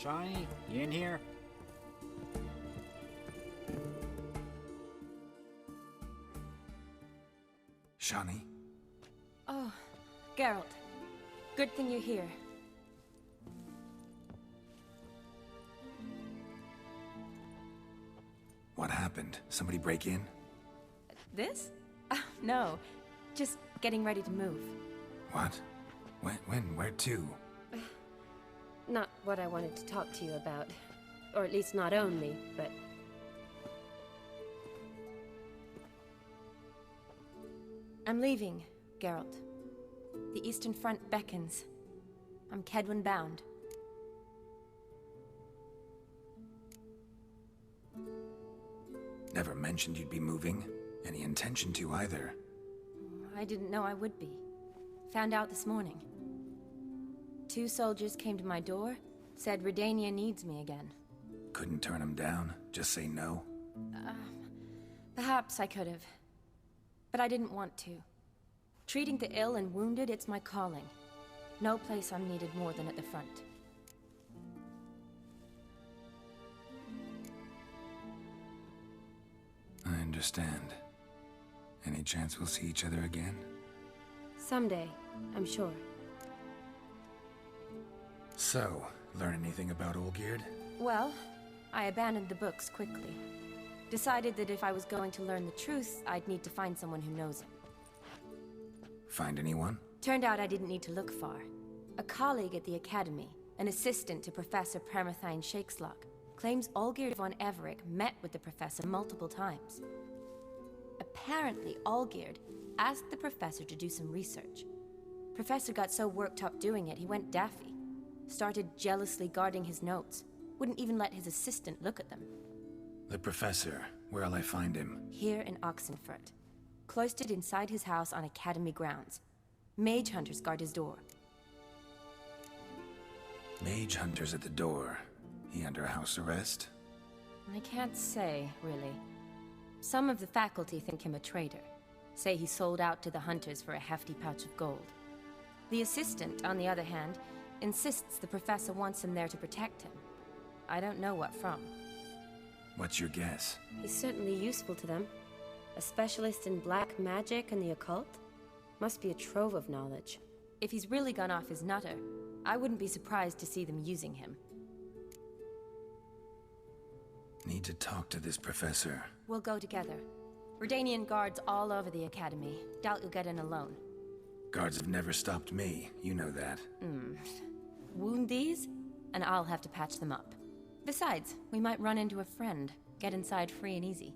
Shawnee, you in here? Shawnee? Oh, Geralt. Good thing you're here. What happened? Somebody break in? This? No. Just getting ready to move. What? When? Where to? Not what I wanted to talk to you about. Or at least not only, but... I'm leaving, Geralt. The Eastern Front beckons. I'm Kedwin bound. Never mentioned you'd be moving. Any intention to either. I didn't know I would be. Found out this morning. 2 soldiers came to my door, said Redania needs me again. Couldn't turn him down? Just say no? Perhaps I could have. But I didn't want to. Treating the ill and wounded, it's my calling. No place I'm needed more than at the front. I understand. Any chance we'll see each other again? someday, I'm sure. So, learn anything about Olgierd? Well, I abandoned the books quickly. Decided that if I was going to learn the truth, I'd need to find someone who knows him. Find anyone? Turned out I didn't need to look far. A colleague at the Academy, an assistant to Professor Permathine Shakeslock, claims Olgierd von Everick met with the professor multiple times. Apparently, Olgierd asked the professor to do some research. Professor got so worked up doing it, he went daffy. Started jealously guarding his notes. Wouldn't even let his assistant look at them. The professor. Where'll I find him? Here in Oxenfurt. Cloistered inside his house on Academy grounds. Mage hunters guard his door. Mage hunters at the door. He under house arrest? I can't say, really. Some of the faculty think him a traitor. Say he sold out to the hunters for a hefty pouch of gold. The assistant, on the other hand, insists the professor wants him there to protect him. I don't know what from. What's your guess? He's certainly useful to them. A specialist in black magic and the occult? Must be a trove of knowledge. If he's really gone off his nutter, I wouldn't be surprised to see them using him. Need to talk to this professor. We'll go together. Redanian guards all over the Academy. Doubt you'll get in alone. Guards have never stopped me, you know that. Wound these, and I'll have to patch them up. Besides, we might run into a friend. Get inside free and easy.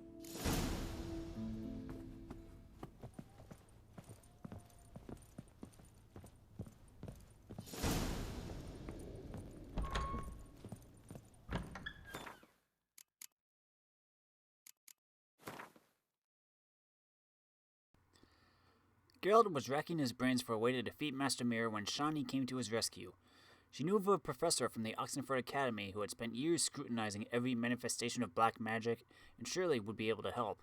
Geralt was racking his brains for a way to defeat Master Mirror when Shawnee came to his rescue. She knew of a professor from the Oxenfurt Academy who had spent years scrutinizing every manifestation of black magic and surely would be able to help.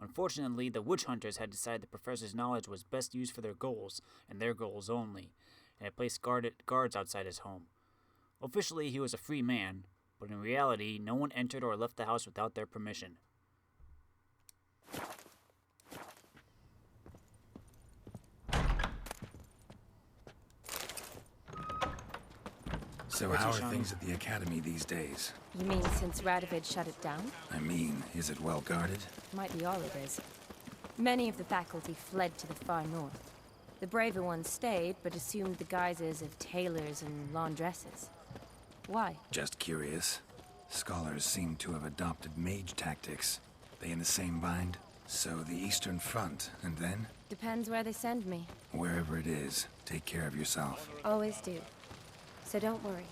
Unfortunately, the witch hunters had decided the professor's knowledge was best used for their goals, and their goals only, and had placed guards outside his home. Officially, he was a free man, but in reality, no one entered or left the house without their permission. So how are things at the Academy these days? You mean since Radovid shut it down? I mean, is it well guarded? Might be all it is. Many of the faculty fled to the far north. The braver ones stayed, but assumed the guises of tailors and laundresses. Why? Just curious. Scholars seem to have adopted mage tactics. They in the same bind? So the Eastern Front, and then? Depends where they send me. Wherever it is, take care of yourself. Always do. So don't worry.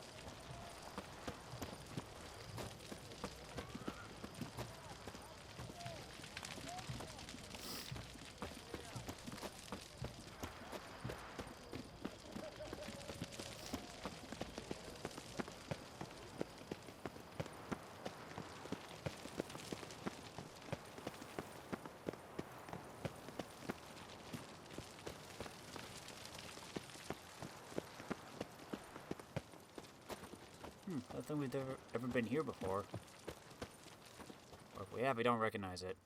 think we've ever been here before. Or if we have, we don't recognize it.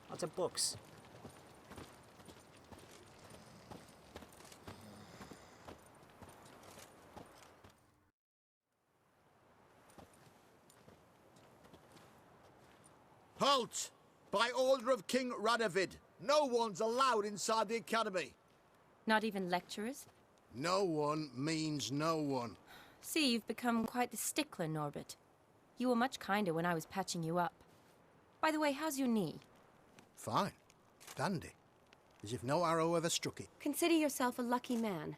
Lots of books. Halt! By order of King Radovid, no one's allowed inside the academy. Not even lecturers? No one means no one. See, you've become quite the stickler, Norbert. You were much kinder when I was patching you up. By the way, how's your knee? Fine. Dandy. As if no arrow ever struck it. Consider yourself a lucky man.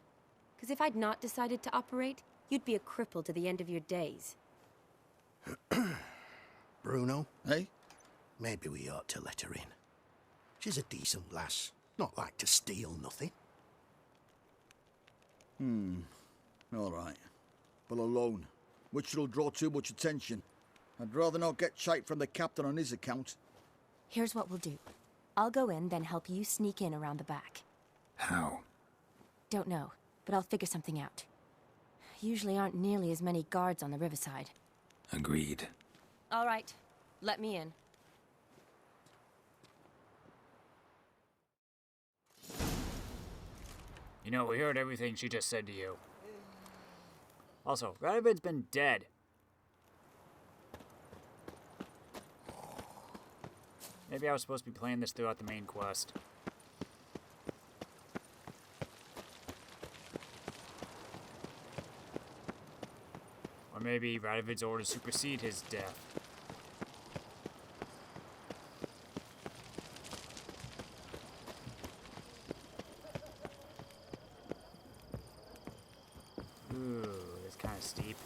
Because if I'd not decided to operate, you'd be a cripple to the end of your days. Bruno, eh? Maybe we ought to let her in. She's a decent lass. Not like to steal nothing. All right. But alone, which will draw too much attention. I'd rather not get shite from the captain on his account. Here's what we'll do. I'll go in, then help you sneak in around the back. How? Don't know, but I'll figure something out. Usually aren't nearly as many guards on the riverside. Agreed. All right, let me in. You know, we heard everything she just said to you. Also, Radovid's been dead. Maybe I was supposed to be playing this throughout the main quest. Or maybe Radovid's orders supersede his death. Ooh, it's kind of steep.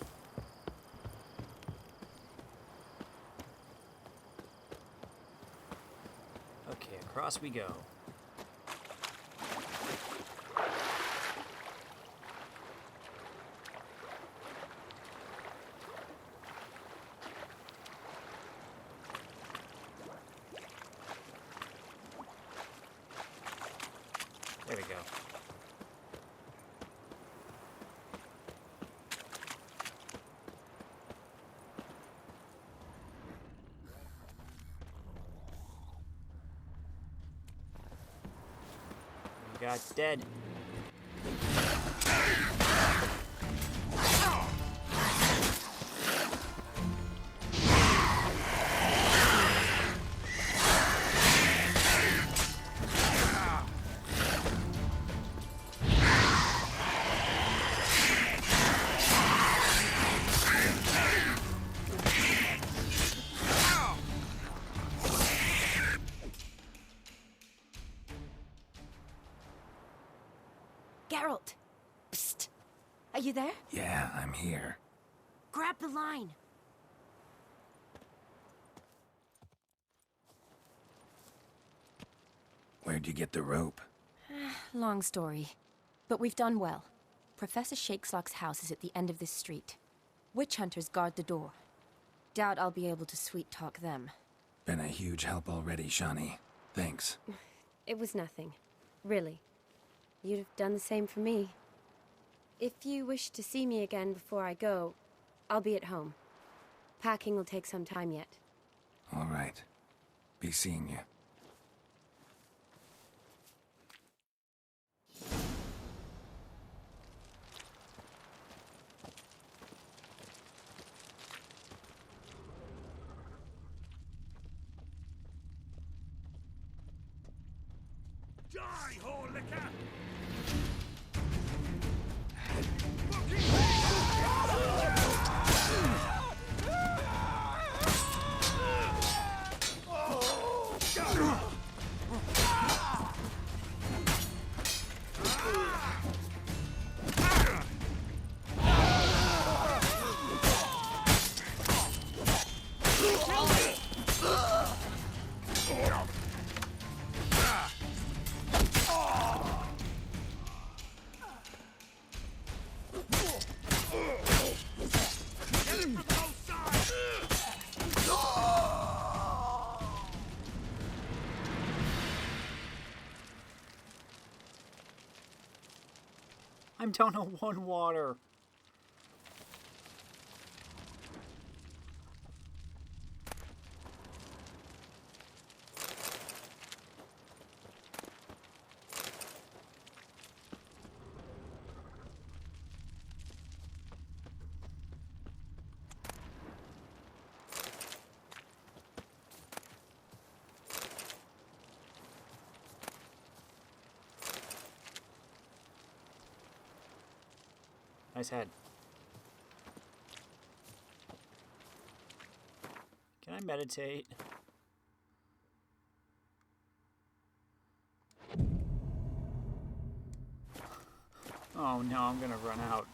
Okay, across we go. There we go. We got dead. Geralt! Psst! Are you there? Yeah, I'm here. Grab the line! Where'd you get the rope? Long story. But we've done well. Professor Shakeslock's house is at the end of this street. Witch hunters guard the door. Doubt I'll be able to sweet-talk them. Been a huge help already, Shani. Thanks. It was nothing. Really. You'd have done the same for me. If you wish to see me again before I go, I'll be at home. Packing will take some time yet. All right. Be seeing you. Die, whore liquor! I'm down on one water. Nice head. Can I meditate? Oh no, I'm gonna run out.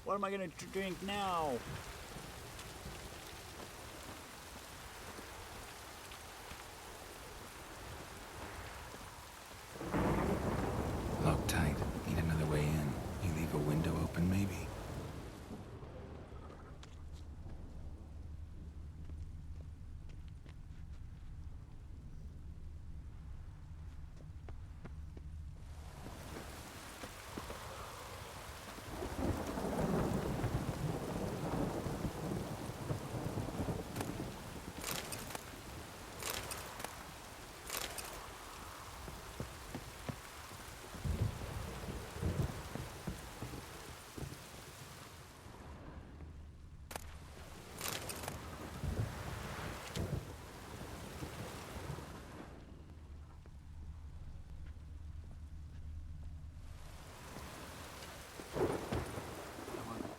What am I gonna drink now? Locked tight. Need another way in. You leave a window open, maybe?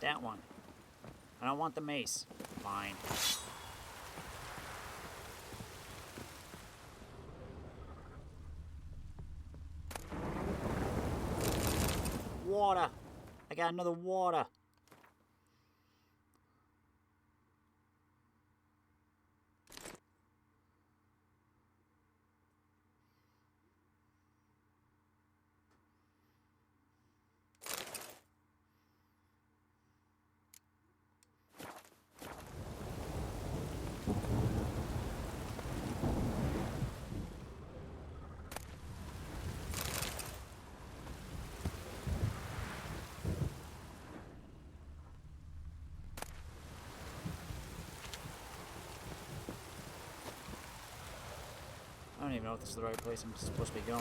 That one. I don't want the mace. Fine. Water. I got another water. I don't even know if this is the right place I'm supposed to be going.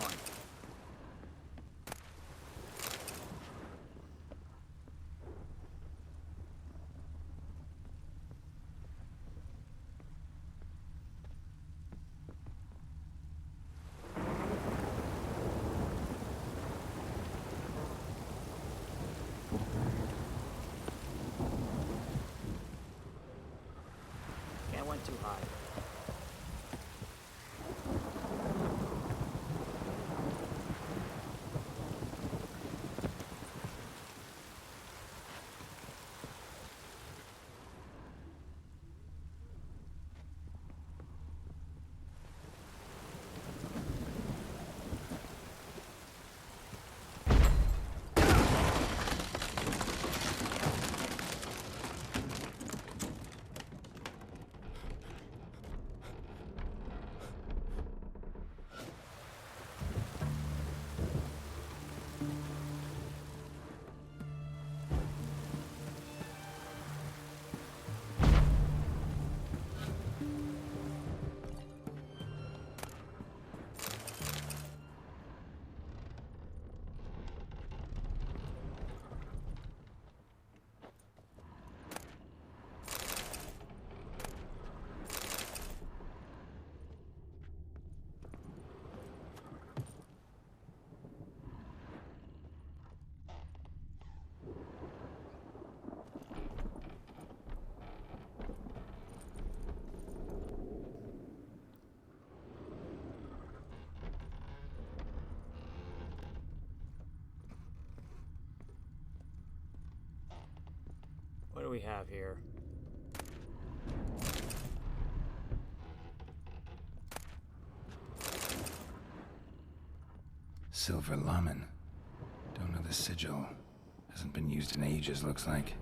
Okay, I went too high. What do we have here? Silver Lamen. Don't know the sigil. Hasn't been used in ages, looks like.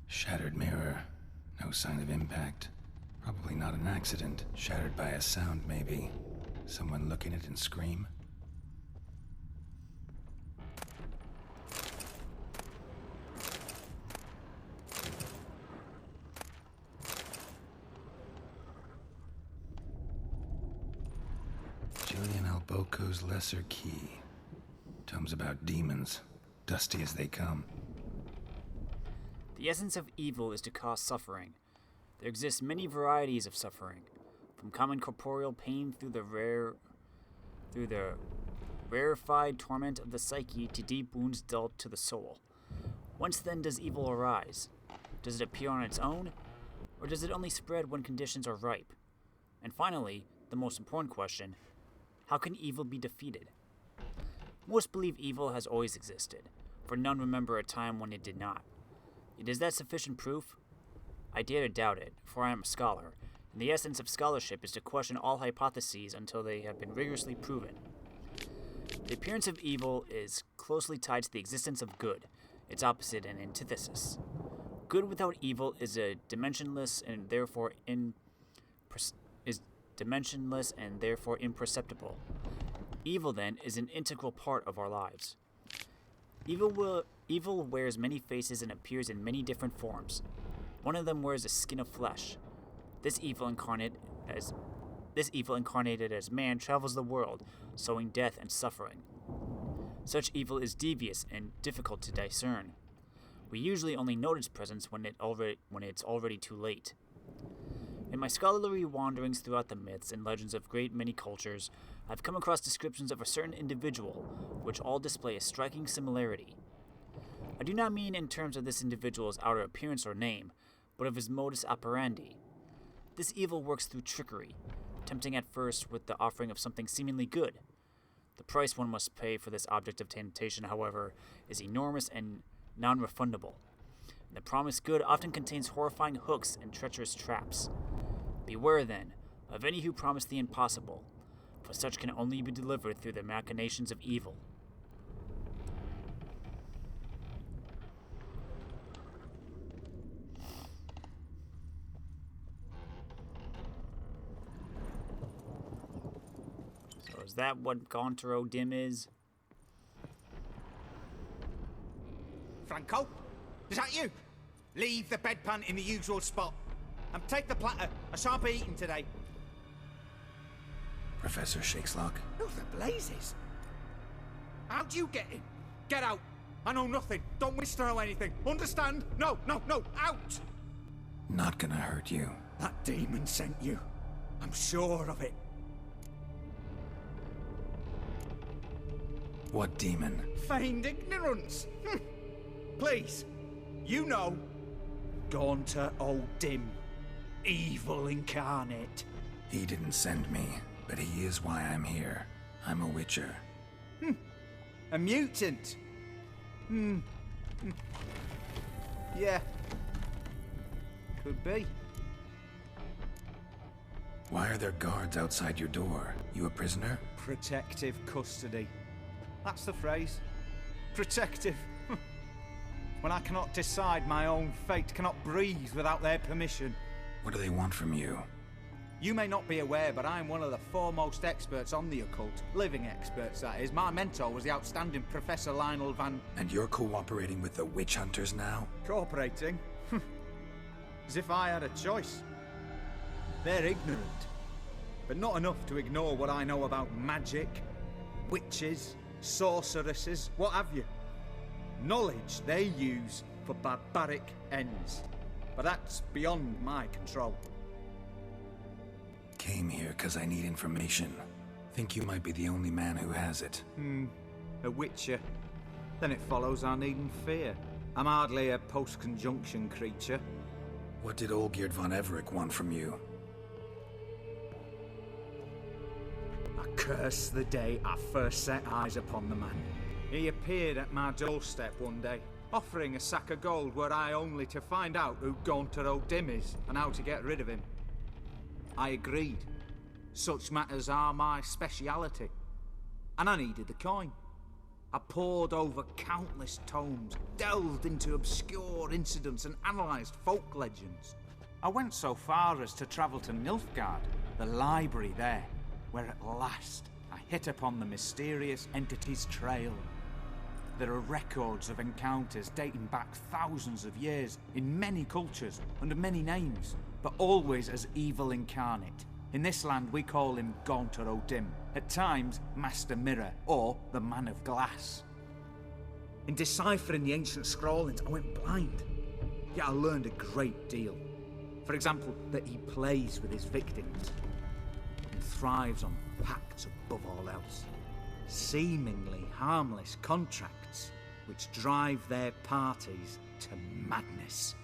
Shattered mirror. No sign of impact. Probably not an accident. Shattered by a sound, maybe. Someone look in it and scream? Jillian Alboco's Lesser Key. Tomes about demons. Dusty as they come. The essence of evil is to cause suffering. There exist many varieties of suffering. from common corporeal pain through the rarefied torment of the psyche to deep wounds dealt to the soul. Whence then does evil arise? Does it appear on its own, or does it only spread when conditions are ripe? And finally, the most important question, how can evil be defeated? Most believe evil has always existed, for none remember a time when it did not. Yet is that sufficient proof? I dare to doubt it, for I am a scholar, and the essence of scholarship is to question all hypotheses until they have been rigorously proven. The appearance of evil is closely tied to the existence of good, its opposite and antithesis. Good without evil is dimensionless and therefore imperceptible. Evil, then, is an integral part of our lives. Evil wears many faces and appears in many different forms. One of them wears a skin of flesh. This evil incarnated as man travels the world, sowing death and suffering. Such evil is devious and difficult to discern. We usually only note its presence when it's already too late. In my scholarly wanderings throughout the myths and legends of great many cultures, I've come across descriptions of a certain individual, which all display a striking similarity. I do not mean in terms of this individual's outer appearance or name, but of his modus operandi. This evil works through trickery, tempting at first with the offering of something seemingly good. The price one must pay for this object of temptation, however, is enormous and non-refundable. And the promised good often contains horrifying hooks and treacherous traps. Beware, then, of any who promise the impossible, for such can only be delivered through the machinations of evil. So is that what Gaunter O'Dimm is? Franco? Is that you? Leave the bedpan in the usual spot. And take the platter. I shan't be eating today. Professor Shakeslock? Who the blazes? How'd you get in? Get out. I know nothing. Don't whisper or anything. Understand? No, out! Not gonna hurt you. That demon sent you. I'm sure of it. What demon? Feigned ignorance. Please. You know. Gaunter O'Dimm. Evil incarnate. He didn't send me, but he is why I'm here. I'm a witcher. A mutant. Yeah. Could be. Why are there guards outside your door? You a prisoner? Protective custody. That's the phrase. Protective. When I cannot decide my own fate, cannot breathe without their permission. What do they want from you? You may not be aware, but I'm one of the foremost experts on the occult. Living experts, that is. My mentor was the outstanding Professor Lionel Van... And you're cooperating with the witch hunters now? Cooperating? As if I had a choice. They're ignorant, but not enough to ignore what I know about magic, witches, sorceresses, what have you. Knowledge they use for barbaric ends. But that's beyond my control. Came here because I need information. Think you might be the only man who has it. A witcher. Then it follows I needn't fear. I'm hardly a post-conjunction creature. What did Olgierd von Everec want from you? I curse the day I first set eyes upon the man. He appeared at my doorstep one day, offering a sack of gold were I only to find out who Gaunter O'Dimm is and how to get rid of him. I agreed. Such matters are my speciality. And I needed the coin. I pored over countless tomes, delved into obscure incidents and analysed folk legends. I went so far as to travel to Nilfgaard, the library there, where at last I hit upon the mysterious entity's trail. There are records of encounters dating back thousands of years in many cultures, under many names, but always as evil incarnate. In this land we call him Gaunter O'Dimm, at times Master Mirror, or the Man of Glass. In deciphering the ancient scrawlings I went blind, yet I learned a great deal. For example, that he plays with his victims. thrives on pacts above all else. Seemingly harmless contracts which drive their parties to madness.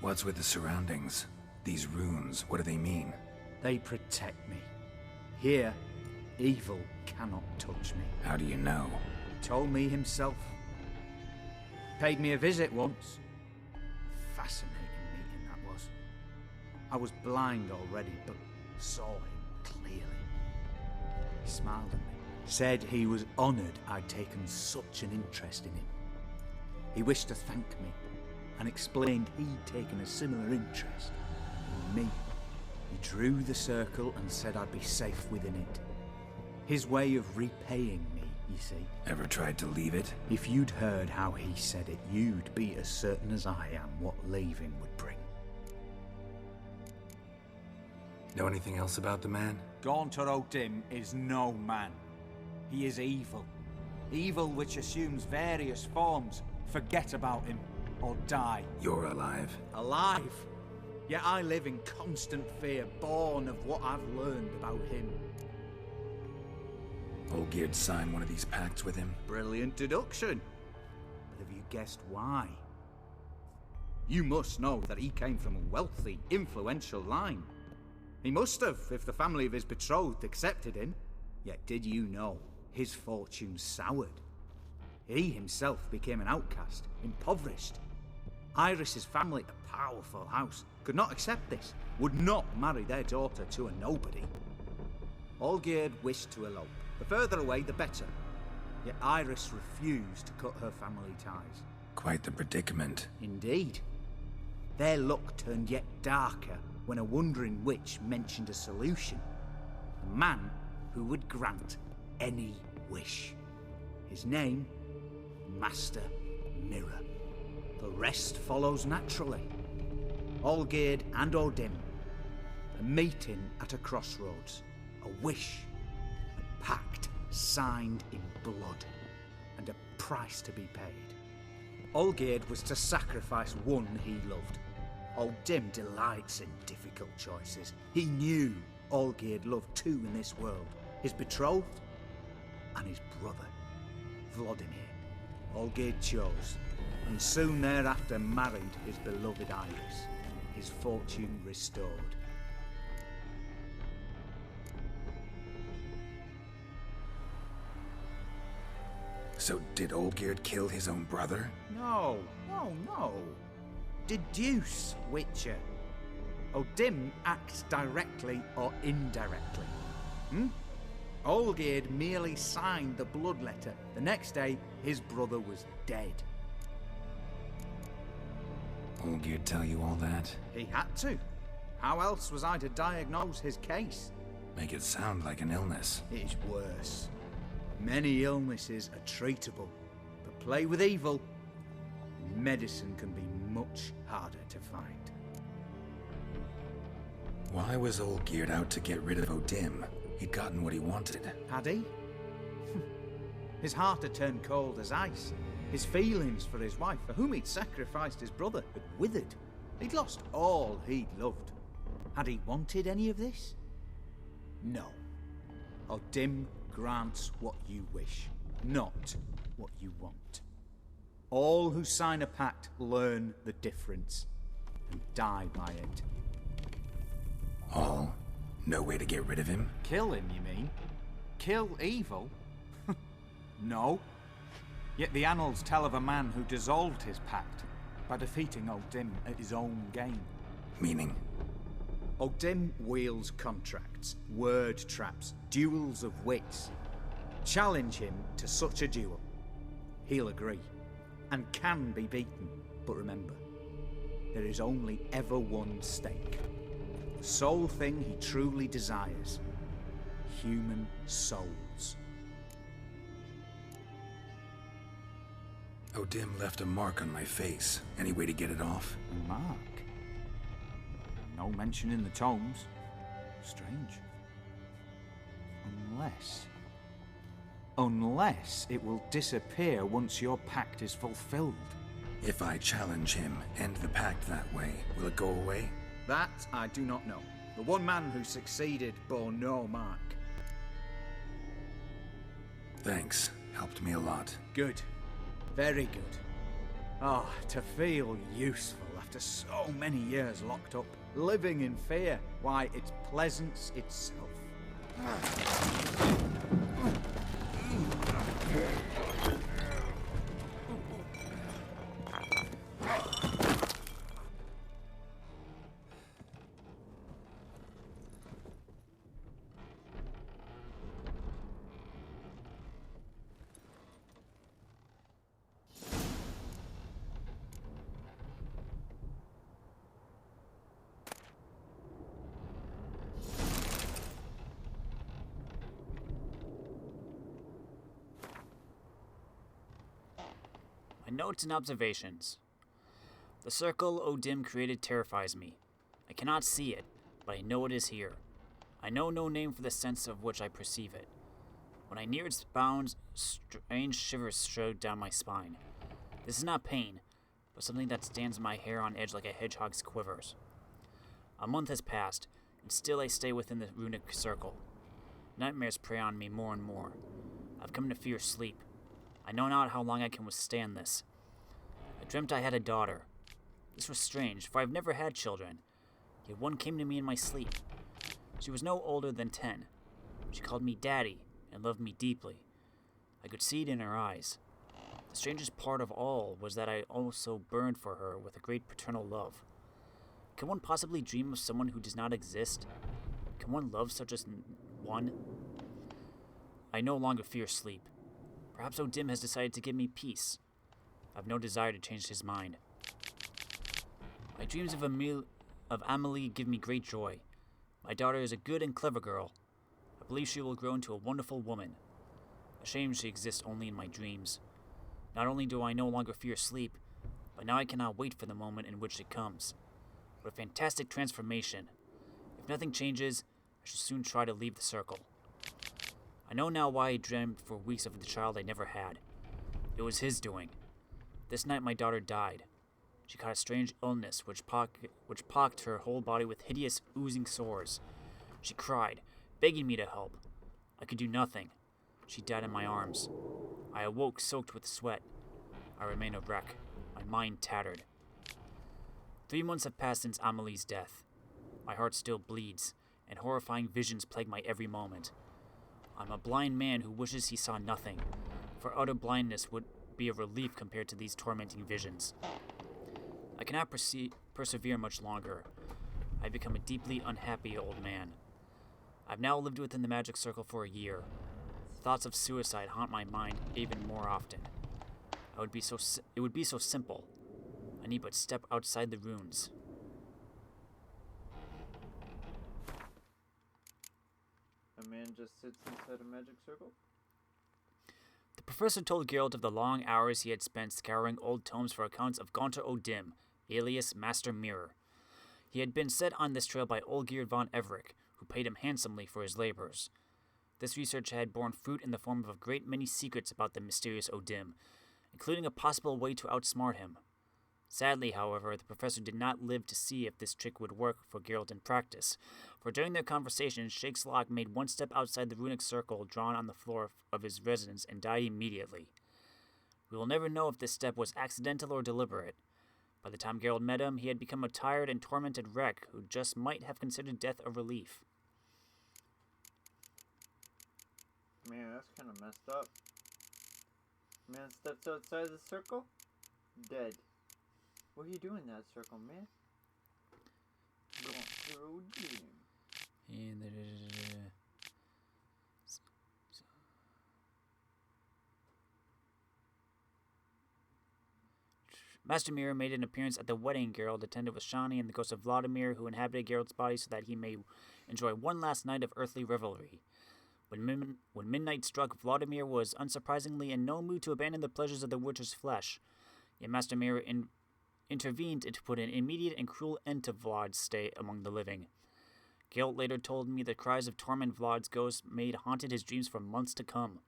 What's with the surroundings? These runes, what do they mean? They protect me. Here, evil cannot touch me. How do you know? He told me himself. Paid me a visit once. Fascinating meeting that was. I was blind already, but saw him clearly. He smiled at me. Said he was honoured I'd taken such an interest in him. He wished to thank me, and explained he'd taken a similar interest in me. He drew the circle and said I'd be safe within it. His way of repaying me, you see. Ever tried to leave it? If you'd heard how he said it, you'd be as certain as I am what leaving would bring. Know anything else about the man? Gaunter O'Dimm is no man. He is evil. Evil which assumes various forms. Forget about him, or die. You're alive. Alive? Yet I live in constant fear, born of what I've learned about him. Olgierd signed one of these pacts with him? Brilliant deduction. But have you guessed why? You must know that he came from a wealthy, influential line. He must have, if the family of his betrothed accepted him. Yet did you know his fortune soured? He himself became an outcast, impoverished. Iris's family, a powerful house, could not accept this, would not marry their daughter to a nobody. Olgierd wished to elope. The further away, the better. Yet Iris refused to cut her family ties. Quite the predicament. Indeed. Their luck turned yet darker when a wandering witch mentioned a solution. A man who would grant any wish. His name, Master Mirror. The rest follows naturally. Olgierd and O'Dimm. A meeting at a crossroads. A wish. A pact signed in blood. And a price to be paid. Olgierd was to sacrifice one he loved. O'Dimm delights in difficult choices. He knew Olgierd loved two in this world. His betrothed and his brother, Vladimir. Olgierd chose, and soon thereafter married his beloved Iris, his fortune restored. So did Olgierd kill his own brother? No. Deduce, Witcher. O'Dimm acts directly or indirectly. Olgierd merely signed the blood letter. The next day, his brother was dead. Olgierd tell you all that? He had to. How else was I to diagnose his case? Make it sound like an illness. It is worse. Many illnesses are treatable, but play with evil, medicine can be much harder to find. Why was Olgierd out to get rid of O'Dimm? He'd gotten what he wanted. Had he? His heart had turned cold as ice. His feelings for his wife, for whom he'd sacrificed his brother, had withered. He'd lost all he'd loved. Had he wanted any of this? No. O'Dimm grants what you wish, not what you want. All who sign a pact learn the difference and die by it. All? No way to get rid of him? Kill him, you mean? Kill evil? No. Yet the annals tell of a man who dissolved his pact by defeating O'Dimm at his own game. Meaning? O'Dimm wields contracts, word traps, duels of wits. Challenge him to such a duel. He'll agree, and can be beaten. But remember, there is only ever one stake. The sole thing he truly desires. Human souls. O'Dimm left a mark on my face. Any way to get it off? A mark? No mention in the tomes. Strange. Unless it will disappear once your pact is fulfilled. If I challenge him, end the pact that way, will it go away? That I do not know. The one man who succeeded bore no mark. Thanks. Helped me a lot. Good. Very good. Oh, to feel useful after so many years locked up, living in fear. Why, it's pleasance itself. My notes and observations. The circle O'Dimm created terrifies me. I cannot see it, but I know it is here. I know no name for the sense of which I perceive it. When I near its bounds, strange shivers strode down my spine. This is not pain, but something that stands my hair on edge like a hedgehog's quivers. A month has passed, and still I stay within the runic circle. Nightmares prey on me more and more. I've come to fear sleep. I know not how long I can withstand this. I dreamt I had a daughter. This was strange, for I've never had children. Yet one came to me in my sleep. She was no older than 10. She called me Daddy and loved me deeply. I could see it in her eyes. The strangest part of all was that I also burned for her with a great paternal love. Can one possibly dream of someone who does not exist? Can one love such as one? I no longer fear sleep. Perhaps O'Dimm has decided to give me peace. I have no desire to change his mind. My dreams of Amelie give me great joy. My daughter is a good and clever girl. I believe she will grow into a wonderful woman. A shame she exists only in my dreams. Not only do I no longer fear sleep, but now I cannot wait for the moment in which it comes. What a fantastic transformation. If nothing changes, I shall soon try to leave the circle. I know now why I dreamed for weeks of the child I never had. It was his doing. This night my daughter died. She caught a strange illness which pocked her whole body with hideous, oozing sores. She cried, begging me to help. I could do nothing. She died in my arms. I awoke soaked with sweat. I remain a wreck, my mind tattered. 3 months have passed since Amelie's death. My heart still bleeds, and horrifying visions plague my every moment. I'm a blind man who wishes he saw nothing, for utter blindness would be a relief compared to these tormenting visions. I cannot persevere much longer. I become a deeply unhappy old man. I've now lived within the magic circle for a year. Thoughts of suicide haunt my mind even more often. It would be so simple. I need but step outside the runes. A man just sits inside a magic circle? The professor told Geralt of the long hours he had spent scouring old tomes for accounts of Gaunter O'Dimm, alias Master Mirror. He had been set on this trail by Olgierd von Everick, who paid him handsomely for his labors. This research had borne fruit in the form of a great many secrets about the mysterious O'Dimm, including a possible way to outsmart him. Sadly, however, the professor did not live to see if this trick would work for Geralt in practice, for during their conversation, Shakeslock made one step outside the runic circle drawn on the floor of his residence and died immediately. We will never know if this step was accidental or deliberate. By the time Geralt met him, he had become a tired and tormented wreck who just might have considered death a relief. Man, that's kind of messed up. Man steps outside the circle? Dead. What are you doing in that circle, man? Gaunter O'Dimm. Master Mirror made an appearance at the wedding Geralt attended with Shani and the ghost of Vladimir, who inhabited Geralt's body so that he may enjoy one last night of earthly revelry. When midnight struck, Vladimir was unsurprisingly in no mood to abandon the pleasures of the witcher's flesh. Yet Master Mirror intervened to put an immediate and cruel end to Vlad's stay among the living. Geralt later told me the cries of torment Vlad's ghost made haunted his dreams for months to come.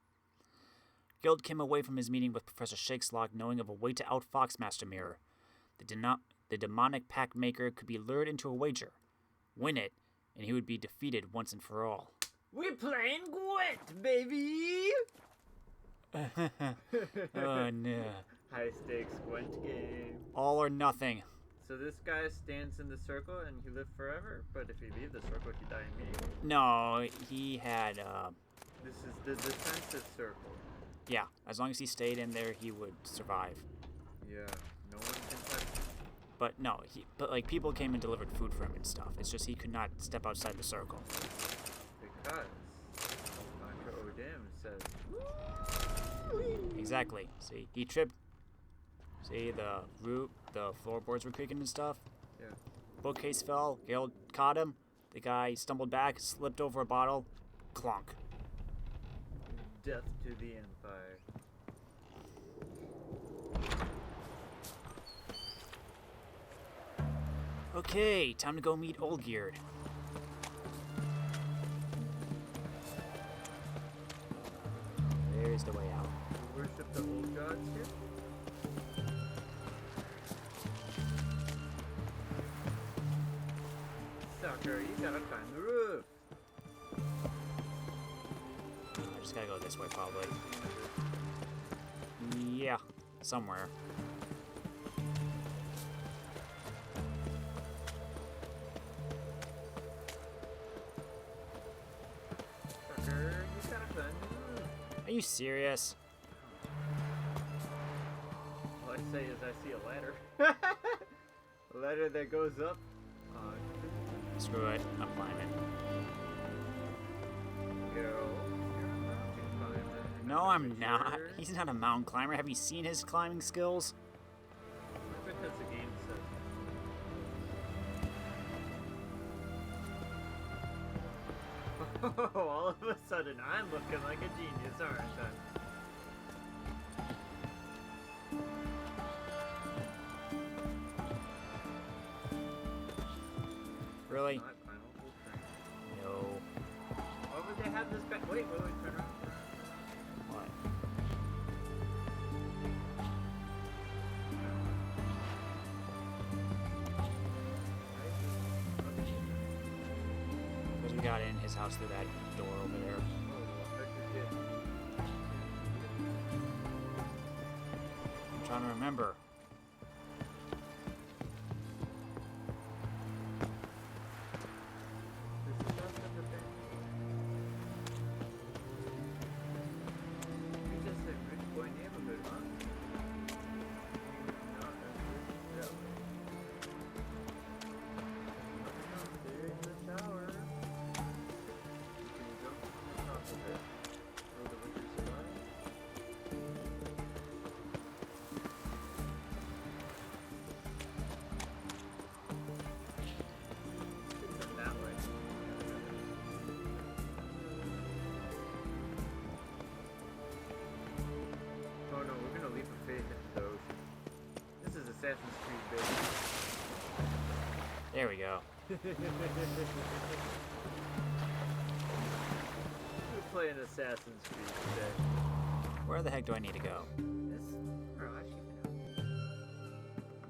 Geralt came away from his meeting with Professor Shakeslock knowing of a way to outfox Master Mirror. The demonic pact maker could be lured into a wager. Win it, and he would be defeated once and for all. We playing Gwent, baby! Oh no. High stakes Gwent game. All or nothing. So this guy stands in the circle and he lives forever, but if he leaves the circle, he die immediately. No, he had, This is the defensive circle. yeah, as long as he stayed in there, he would survive. Yeah, no one can touch him. But no, but like people came and delivered food for him and stuff. It's just he could not step outside the circle. Because Dr. O'Dimm says, Exactly. See, he tripped. See, the floorboards were creaking and stuff. yeah. Bookcase fell. Geralt caught him. The guy stumbled back, slipped over a bottle. Clonk. Death to the Empire. Okay, time to go meet Olgierd. There's the way out. You worship the old gods here? Sucker, you gotta climb the roof. I just gotta go this way, probably. Yeah, somewhere. Sucker, you gotta climb the roof. Are you serious? All I say is I see a ladder. A ladder that goes up. Screw it, I'm climbing. Go. You're a mountain climber. No, I'm not. Sure. He's not a mountain climber. Have you seen his climbing skills? Because the game says. All of a sudden, I'm looking like a genius, aren't I? Really? Not final full train. No. Why would they have this back? Wait, turn around. What? Because we got in his house through that door over there. I'm trying to remember. Assassin's Creed, baby. There we go. We're playing Assassin's Creed today. Where the heck do I need to go? This? Oh, I should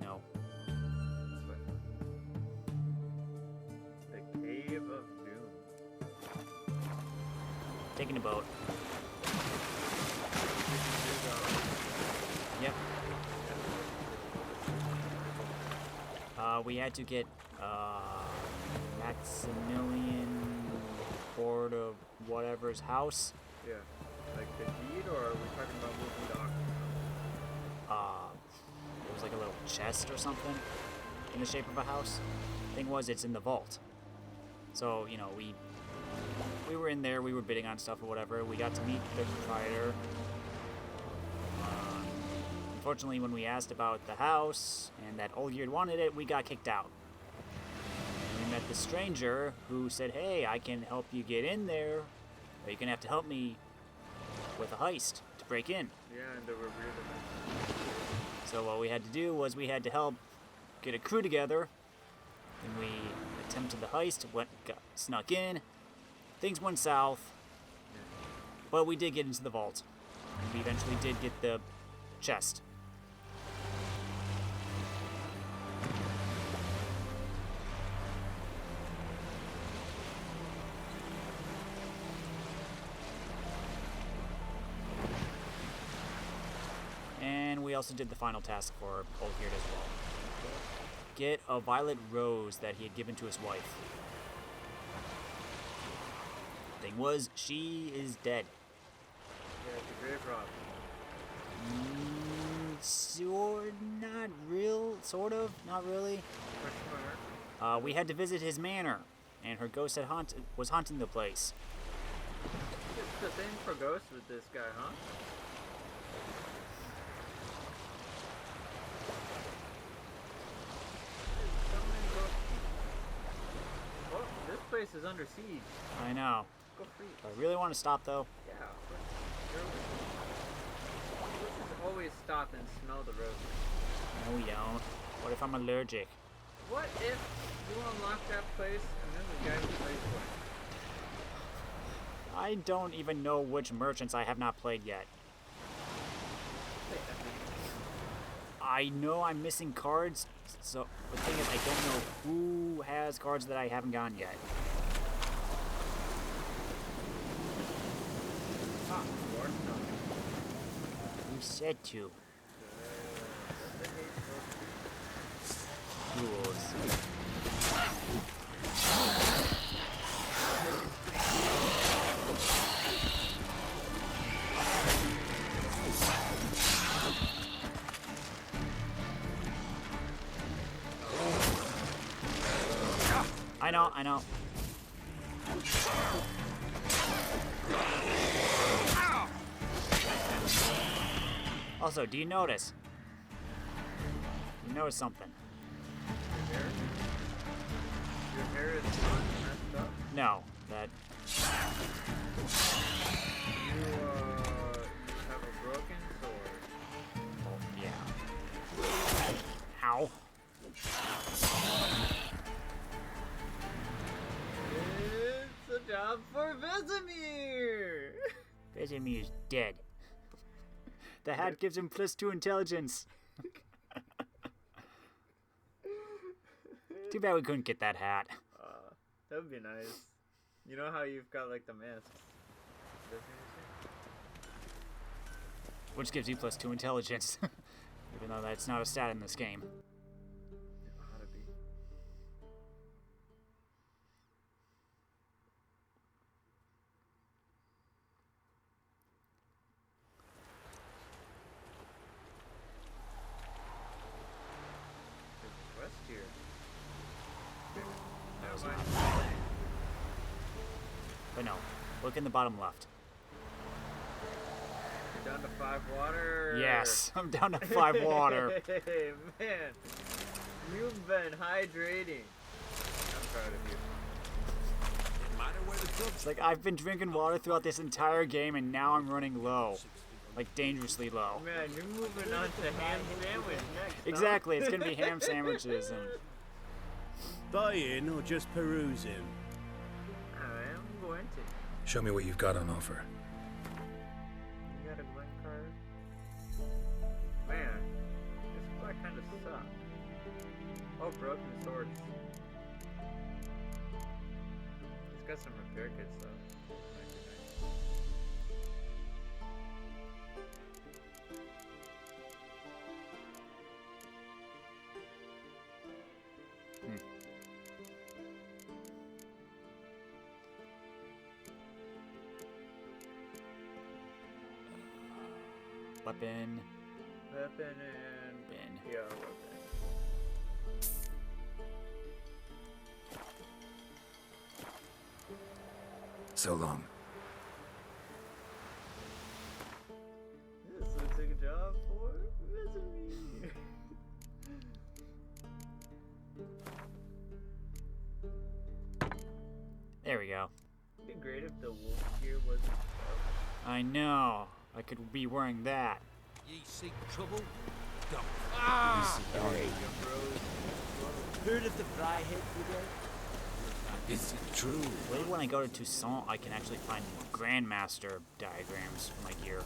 know. No. The Cave of Doom. Taking a boat. Yep. We had to get Maximilian Board of whatever's house. Yeah. Like the deed, or are we talking about moving to Oxenfurt? It was like a little chest or something in the shape of a house. Thing was, it's in the vault. So, you know, we were in there, we were bidding on stuff or whatever. We got to meet the proprietor. Unfortunately, when we asked about the house and that Olgierd wanted it, we got kicked out. And we met this stranger who said, hey, I can help you get in there, but you're going to have to help me with a heist to break in. Yeah, and there were weird events. So what we had to do was we had to help get a crew together, and we attempted the heist, snuck in, things went south, but we did get into the vault. And we eventually did get the chest. And we also did the final task for Olgierd as well. Get a violet rose that he had given to his wife. Thing was, she is dead. Yeah, it's a grave rob. Not real, sort of, not really. We had to visit his manor, and her ghost was haunting the place. It's the same for ghosts with this guy, huh? Oh, this place is under siege. I know. Go free. I really want to stop, though. Yeah. Let's just always stop and smell the roses. No, we don't. What if I'm allergic? What if you unlock that place and then the guy who plays for it? I don't even know which merchants I have not played yet. I know I'm missing cards, so the thing is I don't know who has cards that I haven't gotten yet. Ah, Who said to? Rules. I know. Also, do you notice? You notice something? Your hair is not messed up. No, that. You have a broken sword. Oh, yeah. Ow. It's a job for Vesemir! Vesemir's dead. The hat gives him +2 intelligence. Too bad we couldn't get that hat. That would be nice. You know how you've got like the masks? Which gives you +2 intelligence. Even though that's not a stat in this game. It ought to be. There's a quest here. Never mind. But no, look in the bottom left. You're down to 5 water. Yes, I'm down to 5 water. Hey, man. You've been hydrating. I'm proud of you. It's like I've been drinking water throughout this entire game and now I'm running low. Like dangerously low. Man, you're moving on to ham sandwich next. Huh? Exactly, it's gonna be ham sandwiches and... Buying or just perusing? I am going to. Show me what you've got on offer. You got a Glen card? Man, this guy kind of sucks. Oh, broken swords. He's got some repair kits though. Might be nice. Weapon. Weapon and... Bin. Yeah, weapon. So long. This looks like a job for Vesemir. There we go. It'd be great if the wolf gear wasn't sharp. I know. I could be wearing that. Ye seek trouble? Don't. Heard of the Fryhead Brigade? Is it true? Maybe when I go to Toussaint, I can actually find Grandmaster diagrams for my gear.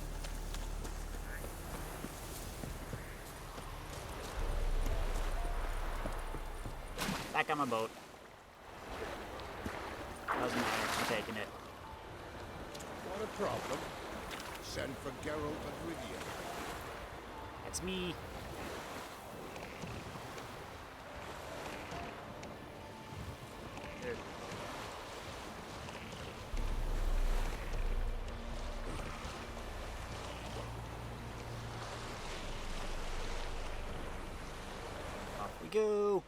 Back on my boat. Doesn't matter. I'm taking it. Not a problem. Send for Geralt and Rivia. That's me. Here. Off we go.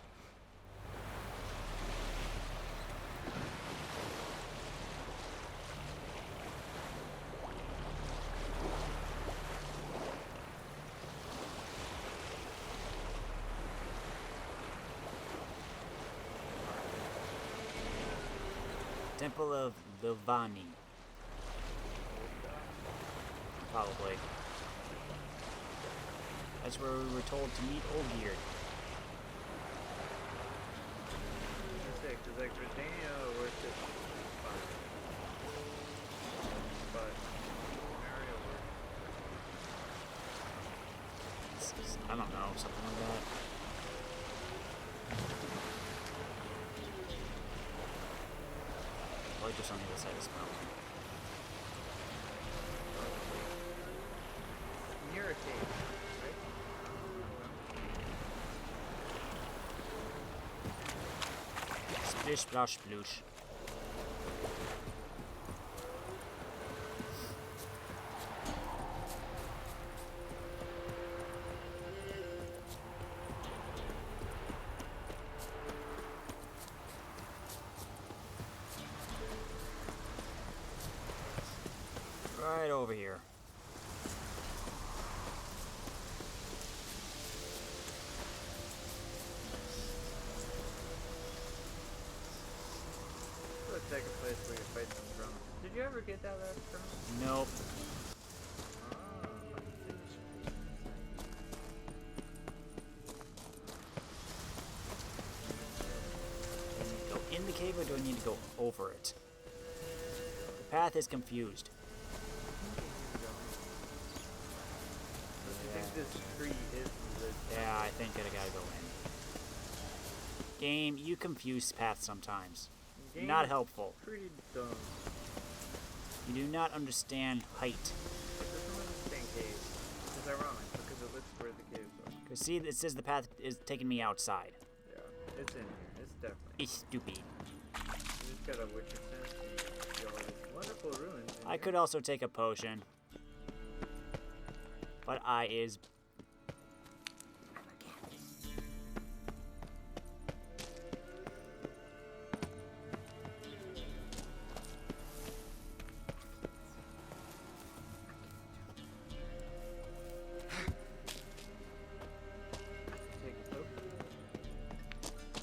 Temple of Lilvani. Probably. That's where we were told to meet Olgierd. Because like Britannia worth it. But Mario I don't know, something like that. Probably just on the other side of this mountain. near a cave, right? Splish, splash, sploosh. Right over here. The second place where you fight them from. Did you ever get that last from? Nope. Go in the cave, or do I need to go over it? The path is confused. I think this tree is the... Yeah, I think I gotta go in. Game, you confuse paths sometimes. Game Not helpful. Pretty dumb. You do not understand height. It doesn't understand caves. It's ironic because it looks where the caves are. Cause see, it says the path is taking me outside. Yeah, it's in here. It's definitely. It's stupid. You just gotta Witcher sense. See all these wonderful ruins. In I here. could also take a potion. But I is... Take a poke.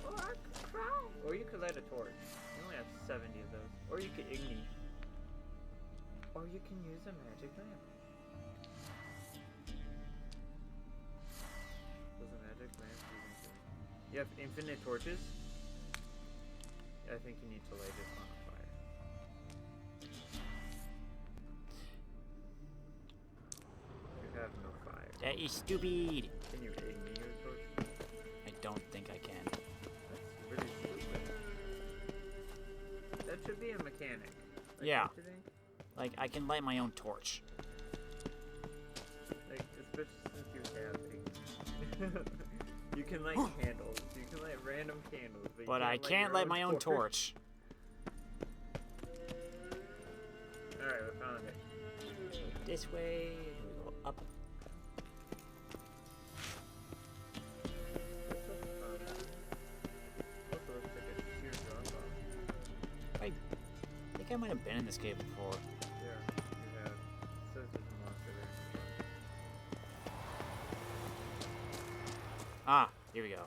Oh, I could cry. Or you could light a torch. You only have 70 of those. Or you could ignite. Or you can use a magic lamp. Does a magic lamp do anything? You have infinite torches? I think you need to light it on a fire. You have no fire. That is stupid. Can you ignite your torch? I don't think I can. That's really stupid. That should be a mechanic. Like, Yeah. don't you think? Like, I can light my own torch. Like, especially since you have things. You can light candles. You can light random candles. But I can't light my own torch. Alright, we found it. This way, we go up. Also looks like a sheer drop-off. I think I might have been in this cave before. Yeah, you have. It says there's a monster there. Ah, here we go.